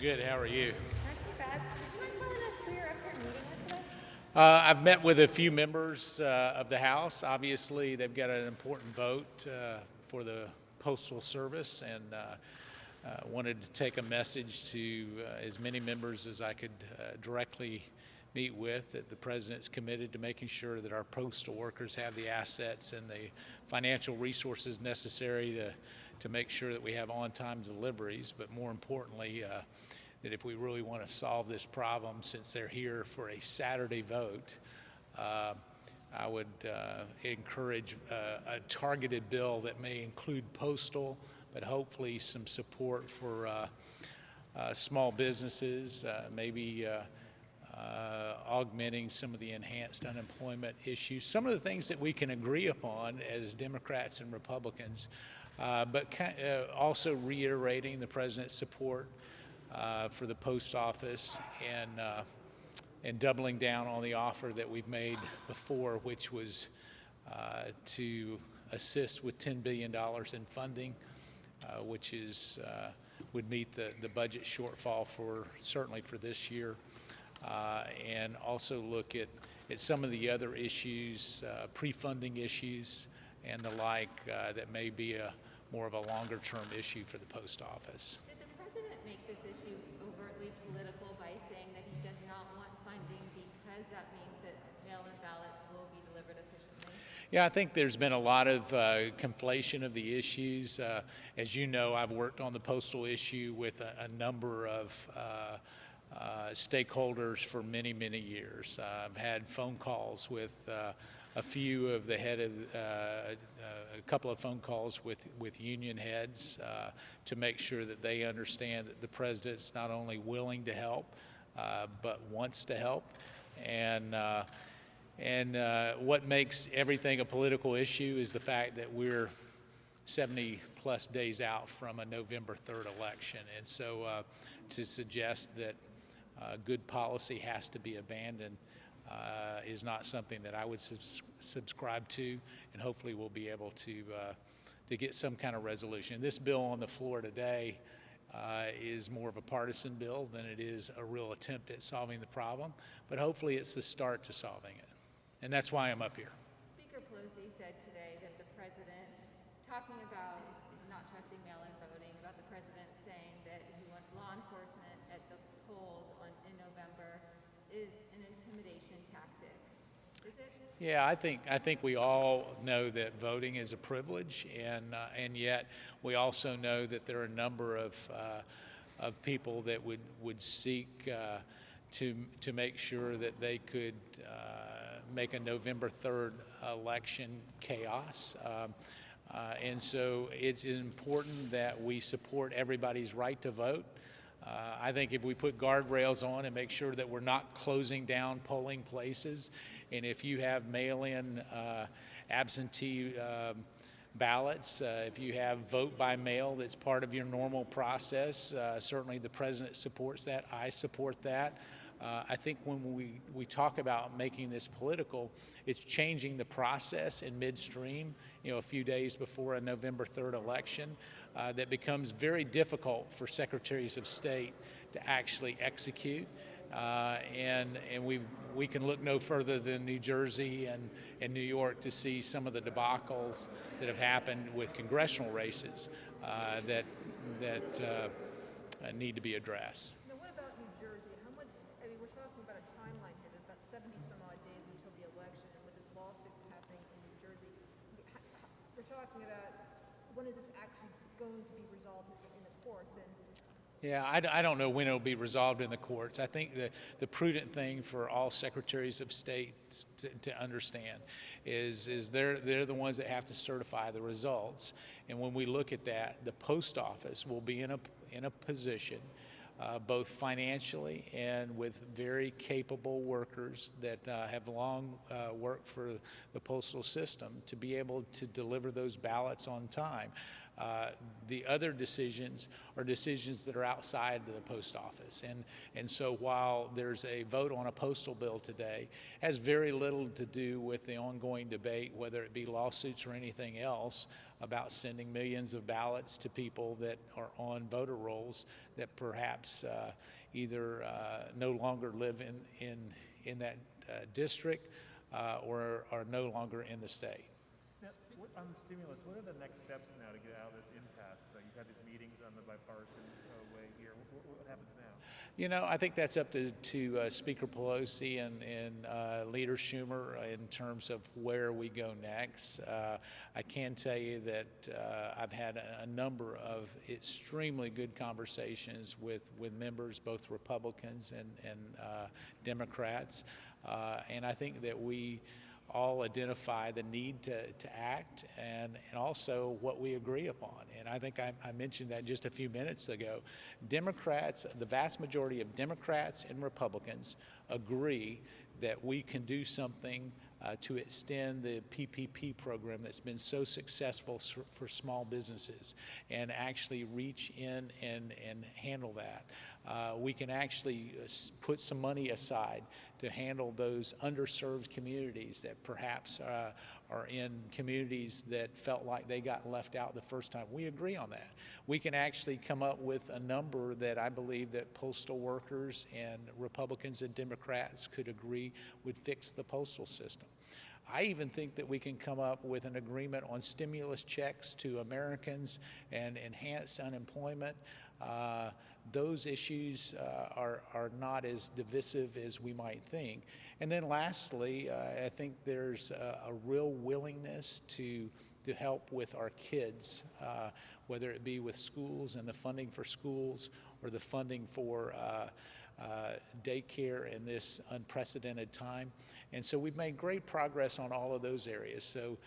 good. How are you? Not too bad. Would you mind telling us who you're up here meeting with today? I've met with a few members of the House. Obviously, they've got an important vote for the Postal Service, and wanted to take a message to as many members as I could directly meet with, that the President's committed to making sure that our postal workers have the assets and the financial resources necessary to make sure that we have on-time deliveries, but more importantly, that if we really want to solve this problem, since they're here for a Saturday vote, I would encourage a targeted bill that may include postal, but hopefully some support for small businesses, maybe augmenting some of the enhanced unemployment issues. Some of the things that we can agree upon as Democrats and Republicans, but also reiterating the President's support for the post office, and doubling down on the offer that we've made before, which was to assist with $10 billion in funding, which is would meet the budget shortfall certainly for this year, and also look at some of the other issues, pre-funding issues and the like, that may be more of a longer-term issue for the post office. Did the President make this issue overtly political by saying that he does not want funding because that means that mail-in ballots will be delivered efficiently? Yeah, I think there's been a lot of conflation of the issues. As you know, I've worked on the postal issue with a number of stakeholders for many, many years. I've had phone calls with a few of the head of a couple of phone calls with union heads to make sure that they understand that the President's not only willing to help, but wants to help. And what makes everything a political issue is the fact that we're 70 plus days out from a November 3rd election. And so to suggest that good policy has to be abandoned is not something that I would subscribe to, and hopefully we'll be able to get some kind of resolution. This bill on the floor today is more of a partisan bill than it is a real attempt at solving the problem, but hopefully it's the start to solving it, and that's why I'm up here. Speaker Pelosi said today that the President, talking about not trusting mail-in voting, about the President saying that he wants law enforcement at the polls in November, is an intimidation tactic. Is it? Yeah, I think we all know that voting is a privilege, and yet we also know that there are a number of people that would seek to make sure that they could make a November 3rd election chaos. And so it's important that we support everybody's right to vote. I think if we put guardrails on and make sure that we're not closing down polling places, and if you have mail-in absentee ballots, if you have vote by mail that's part of your normal process, certainly the President supports that. I support that. I think when we talk about making this political, it's changing the process in midstream, a few days before a November 3rd election, that becomes very difficult for secretaries of state to actually execute. And we can look no further than New Jersey and New York to see some of the debacles that have happened with congressional races that need to be addressed. Now, what about New Jersey? We're talking about a timeline here. There's about 70 some odd days until the election, and with this lawsuit happening in New Jersey, we're talking about when is this actually going to be resolved in the courts? And yeah, I don't know when it'll be resolved in the courts. I think the prudent thing for all secretaries of state to understand is they're the ones that have to certify the results. And when we look at that, the post office will be in a position, both financially and with very capable workers that have long worked for the postal system, to be able to deliver those ballots on time. The other decisions are decisions that are outside of the post office. And so while there's a vote on a postal bill today, it has very little to do with the ongoing debate, whether it be lawsuits or anything else, about sending millions of ballots to people that are on voter rolls that perhaps either no longer live in that district or are no longer in the state. Now, on the stimulus, what are the next steps now to get out of this impasse? You've had these meetings on the bipartisan way here. What happens now? You know, I think that's up to Speaker Pelosi and Leader Schumer in terms of where we go next. I can tell you that I've had a number of extremely good conversations with members, both Republicans and Democrats, and I think that we all identify the need to act and also what we agree upon. And I think I mentioned that just a few minutes ago. Democrats, the vast majority of Democrats and Republicans agree that we can do something to extend the PPP program that's been so successful for small businesses and actually reach in and handle that. We can actually put some money aside to handle those underserved communities that perhaps are in communities that felt like they got left out the first time. We agree on that. We can actually come up with a number that I believe that postal workers and Republicans and Democrats could agree would fix the postal system. I even think that we can come up with an agreement on stimulus checks to Americans and enhance unemployment. Those issues are not as divisive as we might think. And then lastly, I think there's a real willingness to help with our kids, whether it be with schools and the funding for schools or the funding for daycare in this unprecedented time. And so we've made great progress on all of those areas. So,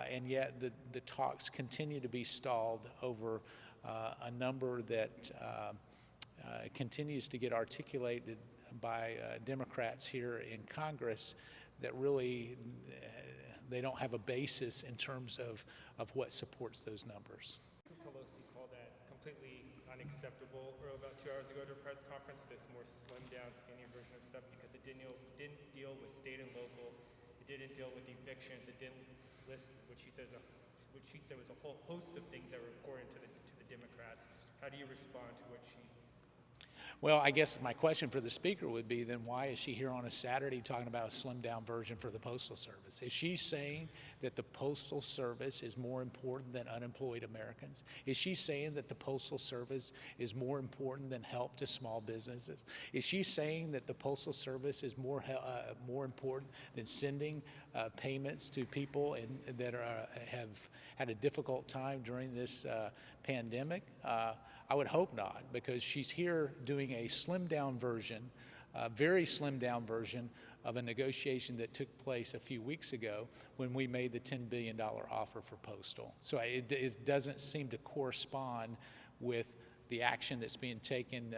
and yet the talks continue to be stalled over a number that continues to get articulated by Democrats here in Congress that really they don't have a basis in terms of what supports those numbers. Pelosi called that completely unacceptable about 2 hours ago at a press conference, this more slimmed down, skinnier version of stuff, because it didn't deal with state and local, it didn't deal with evictions, it didn't list what she said was a whole host of things that were important to the Democrats. How do you respond to what she? Well, I guess my question for the speaker would be then why is she here on a Saturday talking about a slimmed down version for the Postal Service? Is she saying that the Postal Service is more important than unemployed Americans? Is she saying that the Postal Service is more important than help to small businesses? Is she saying that the Postal Service is more important than sending payments to people that have had a difficult time during this pandemic? I would hope not, because she's here doing a slimmed down version, a very slimmed down version of a negotiation that took place a few weeks ago when we made the $10 billion offer for Postal. So it doesn't seem to correspond with the action that's being taken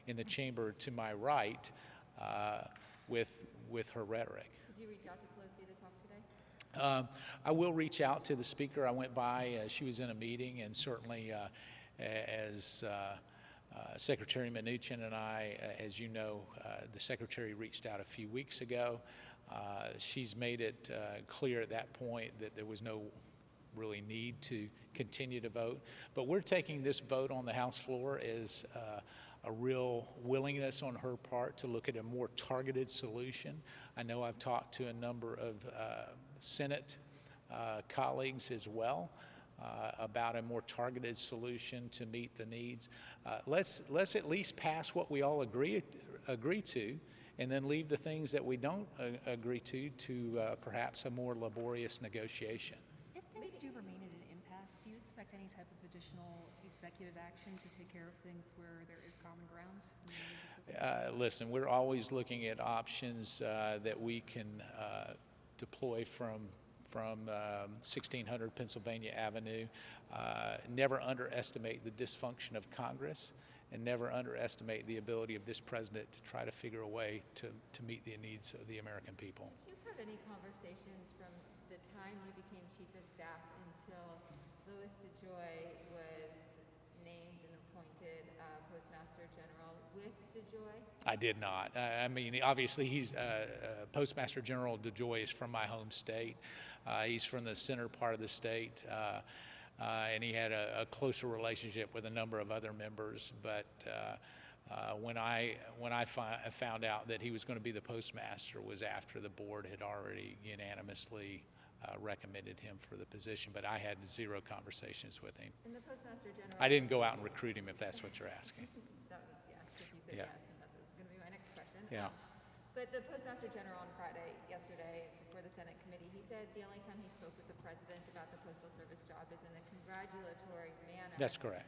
in the chamber to my right with her rhetoric. Did you reach out to Pelosi to talk today? I will reach out to the speaker. I went by, she was in a meeting, and certainly as Secretary Mnuchin and I, as you know, the Secretary reached out a few weeks ago. She's made it clear at that point that there was no really need to continue to vote. But we're taking this vote on the House floor as a real willingness on her part to look at a more targeted solution. I know I've talked to a number of Senate colleagues as well about a more targeted solution to meet the needs. Let's at least pass what we all agree to, and then leave the things that we don't agree to perhaps a more laborious negotiation. If things do remain at an impasse, do you expect any type of additional executive action to take care of things where there is common ground? Listen, we're always looking at options that we can deploy from 1600 Pennsylvania Avenue. Never underestimate the dysfunction of Congress, and never underestimate the ability of this president to try to figure a way to meet the needs of the American people. Did you have any conversations from the time you became Chief of Staff until Louis DeJoy was named and appointed Postmaster General with DeJoy? I did not. I mean, obviously, he's Postmaster General DeJoy is from my home state. He's from the center part of the state. and he had a closer relationship with a number of other members. But when I found out that he was going to be the postmaster was after the board had already unanimously recommended him for the position, but I had zero conversations with him. And the Postmaster General. I didn't go out and recruit him, if that's what you're asking. That was yes. If you said Yeah. yes, and that was going to be my next question. Yeah. But the Postmaster General on Friday, yesterday, before the Senate committee, he said the only time he spoke with the president about the Postal Service job is in a congratulatory manner. That's correct.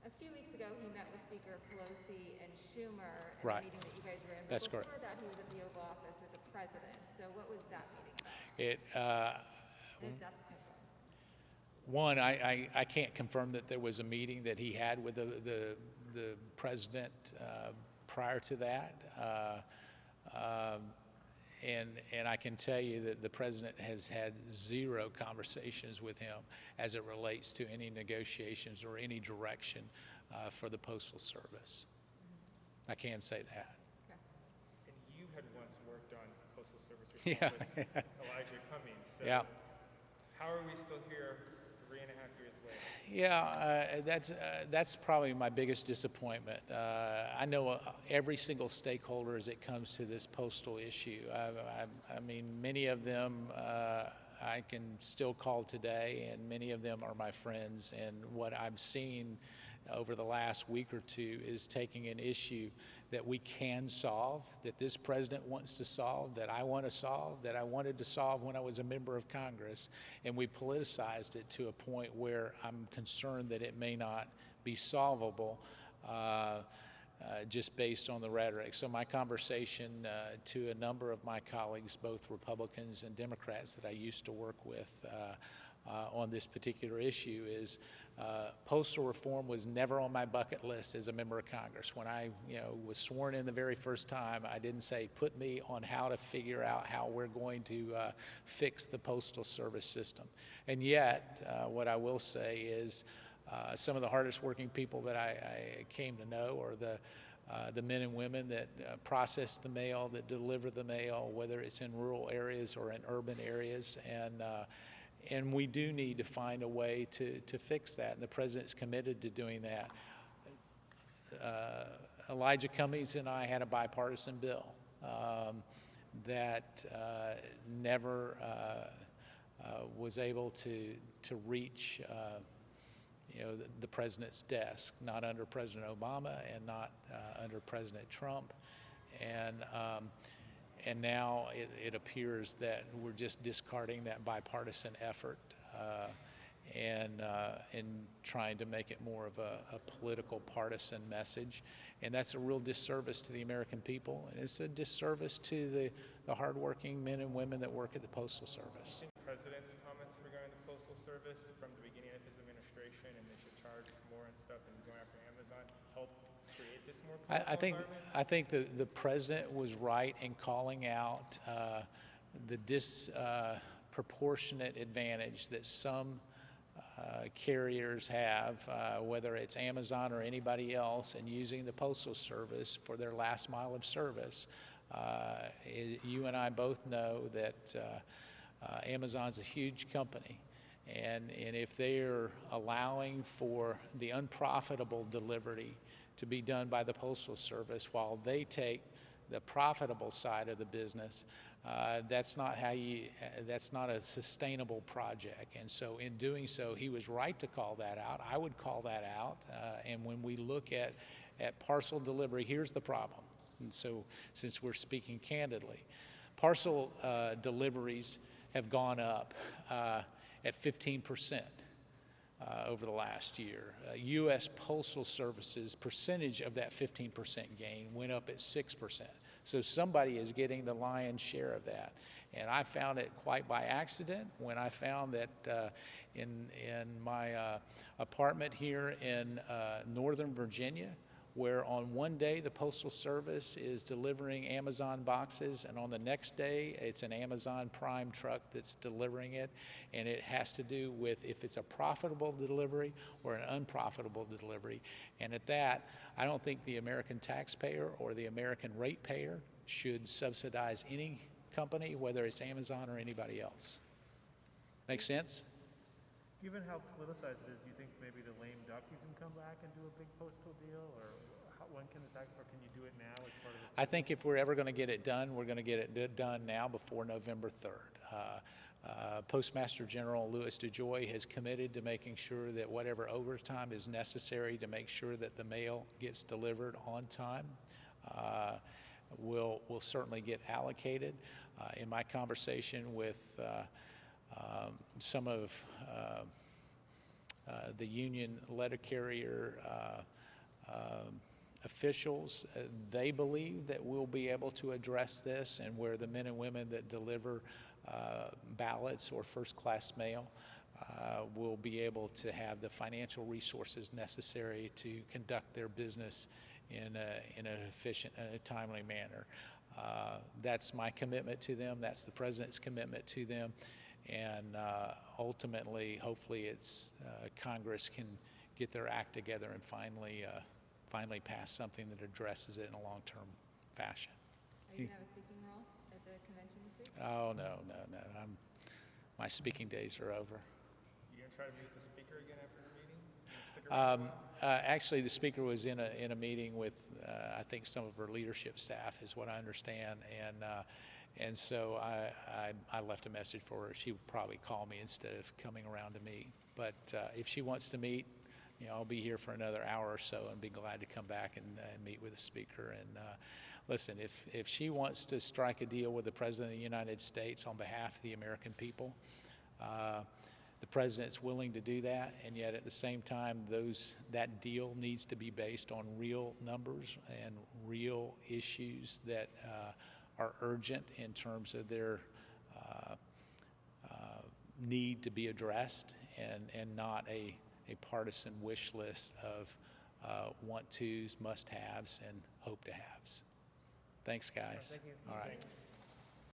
A few weeks ago, he met with Speaker Pelosi and Schumer at Right. the meeting that you guys were in. But That's before correct. that, he was at the Oval Office with the president. So what was that meeting about? It, Is that confirmed? one, I can't confirm that there was a meeting that he had with the president prior to that. And I can tell you that the president has had zero conversations with him as it relates to any negotiations or any direction for the Postal Service. I can say that. Okay. And you had once worked on Postal Service Yeah. reform with Elijah Cummings. So Yeah. how are we still here 3.5 years later? Yeah, that's probably my biggest disappointment. I know every single stakeholder as it comes to this postal issue. I mean, many of them I can still call today, and many of them are my friends. And what I've seen over the last week or two is taking an issue that we can solve, that this president wants to solve, that I want to solve, that I wanted to solve when I was a member of Congress, and we politicized it to a point where I'm concerned that it may not be solvable just based on the rhetoric. So my conversation to a number of my colleagues, both Republicans and Democrats that I used to work with on this particular issue is postal reform was never on my bucket list as a member of Congress. When I was sworn in the very first time, I didn't say put me on how to figure out how we're going to fix the Postal Service system. And yet, what I will say is some of the hardest working people that I came to know are the men and women that process the mail, that deliver the mail, whether it's in rural areas or in urban areas. And we do need to find a way to fix that, and the president's committed to doing that. Elijah Cummings and I had a bipartisan bill that never was able to reach the president's desk, not under President Obama and not under President Trump. And now it appears that we're just discarding that bipartisan effort and trying to make it more of a political partisan message. And that's a real disservice to the American people, and it's a disservice to the hardworking men and women that work at the Postal Service. The president's comments regarding the Postal Service from the beginning of his administration, and they should charge more and stuff, and going after Amazon, helped create this more political environment? I think the president was right in calling out the disproportionate advantage that some carriers have, whether it's Amazon or anybody else, in using the Postal Service for their last mile of service. You and I both know that Amazon's a huge company. And if they're allowing for the unprofitable delivery to be done by the Postal Service while they take the profitable side of the business, that's not a sustainable project. And so in doing so, he was right to call that out. I would call that out. And when we look at parcel delivery, here's the problem. And so since we're speaking candidly, parcel deliveries have gone up at 15%. Over the last year. U.S. Postal Service's percentage of that 15% gain went up at 6%. So somebody is getting the lion's share of that. And I found it quite by accident when I found that in my apartment here in Northern Virginia, where on one day the Postal Service is delivering Amazon boxes, and on the next day it's an Amazon Prime truck that's delivering it, and it has to do with if it's a profitable delivery or an unprofitable delivery. And at that, I don't think the American taxpayer or the American ratepayer should subsidize any company, whether it's Amazon or anybody else. Make sense? Given how politicized it is, do you think maybe the lame duck you can come back and do a big postal deal, or when can this act, or can you do it now as part of this? I think if we're ever going to get it done, we're going to get it done now before November 3rd. Postmaster General Louis DeJoy has committed to making sure that whatever overtime is necessary to make sure that the mail gets delivered on time will certainly get allocated. In my conversation with some of the union letter carrier officials, they believe that we'll be able to address this, and where the men and women that deliver ballots or first-class mail will be able to have the financial resources necessary to conduct their business in an efficient and a timely manner. That's my commitment to them. That's the President's commitment to them. And ultimately, hopefully, it's Congress can get their act together and finally pass something that addresses it in a long-term fashion. Are you going to have a speaking role at the convention this week? Oh, no. My speaking days are over. You going to try to meet the speaker again after the meeting? Stick around for a while? Actually, the speaker was in a meeting with I think some of her leadership staff, is what I understand, and so I left a message for her. She would probably call me instead of coming around to meet. But if she wants to meet, I'll be here for another hour or so and be glad to come back and meet with the speaker. And listen, if she wants to strike a deal with the President of the United States on behalf of the American people, the President's willing to do that, and yet at the same time, that deal needs to be based on real numbers and real issues that are urgent in terms of their need to be addressed, and not a partisan wish list of want-tos, must-haves, and hope-to-haves. Thanks, guys. Thank you. All right. Thanks.